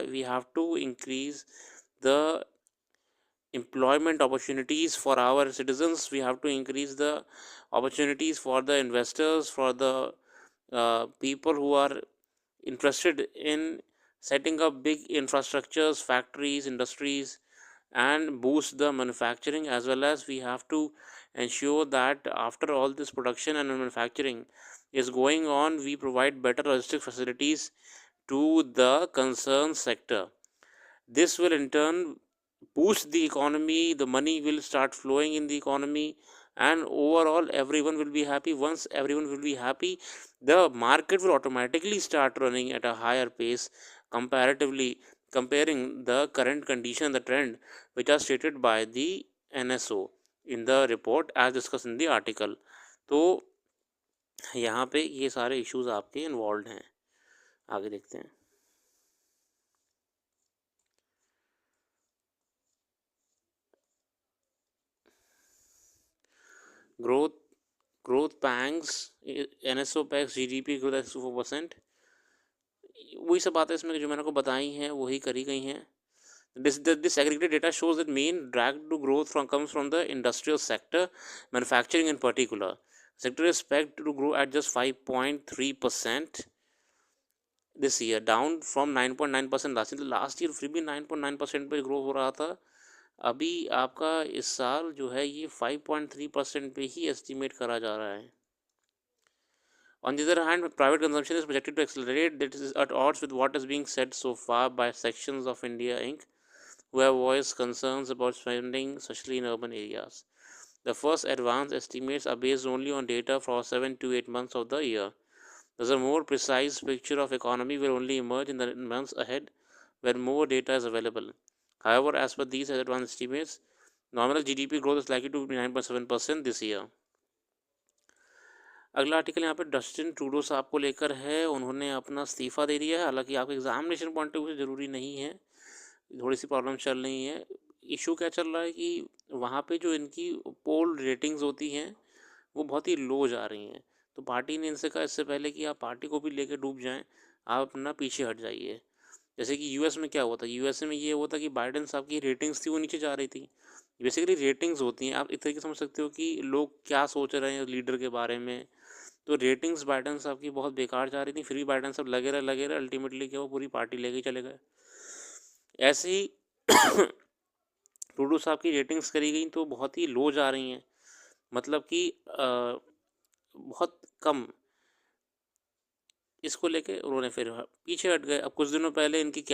we have to increase the employment opportunities for our citizens. We have to increase the opportunities for the investors, for the people who are interested in setting up big infrastructures, factories, industries, and boost the manufacturing. As well as we have to ensure that after all this production and manufacturing is going on, we provide better logistic facilities to the concerned sector. This will in turn boost the economy, the money will start flowing in the economy, and overall everyone will be happy. Once everyone will be happy, the market will automatically start running at a higher pace comparatively, comparing the current condition, the trend which are stated by the NSO in the report as discussed in the article. तो यहाँ पे ये सारे issues आपके involve हैं। आगे देखते हैं। Growth growth pangs, NSO PACS, GDP growth at 4%। वही सब बातें इसमें जो मैंने को बताई हैं वही करी गई हैं। This aggregate data shows that main drag to growth comes from the industrial sector, manufacturing in particular. Sector is expected to grow at just 5.3% this year, down from 9.9% last year. Last year फिर भी 9.9% पे grow हो रहा था। अभी आपका इस साल जो है ये 5.3% पे ही एस्टिमेट करा जा रहा है। On the other hand, private consumption is projected to accelerate. That is at odds with what is being said so far by sections of India Inc., who have voiced concerns about spending, especially in urban areas. The first advanced estimates are based only on data for 7 to 8 months of the year. Thus, a more precise picture of economy will only emerge in the months ahead when more data is available. However, as per these advanced estimates, nominal GDP growth is likely to be 9.7% this year. अगला article यहाँ पे Dustin Trudeau साहब को लेकर है। उन्होंने अपना इस्तीफ़ा दे दिया है। हालांकि आपके एग्जामिनेशन पॉइंट ऑफ व्यू से ज़रूरी नहीं है, थोड़ी सी प्रॉब्लम चल रही है। इशू क्या चल रहा है कि वहाँ पे जो इनकी पोल रेटिंग्स होती हैं वो बहुत ही लो जा रही हैं। तो पार्टी ने इनसे कहा इससे पहले कि आप पार्टी को भी लेकर डूब जाएं, आप अपना पीछे हट जाइए। जैसे कि यूएस में क्या हुआ था, यूएसए में ये हुआ था कि बाइडेन साहब की रेटिंग्स थी वो नीचे जा रही थी। बेसिकली रेटिंग्स होती हैं, आप एक तरीके से समझ सकते हो कि लोग क्या सोच रहे हैं लीडर के बारे में। तो रेटिंग्स बाइडेन साहब की बहुत बेकार जा रही थी, फिर भी बाइडेन साहब लगे रहे, अल्टीमेटली क्या वो पूरी पार्टी लेके चले गए। ऐसे ही टूडू साहब की रेटिंग्स करी गई तो बहुत ही लो जा रही हैं, मतलब कि बहुत कम। इसको लेके उन्होंने फिर पीछे हट गए। अब कुछ दिनों पहले इनकी क्या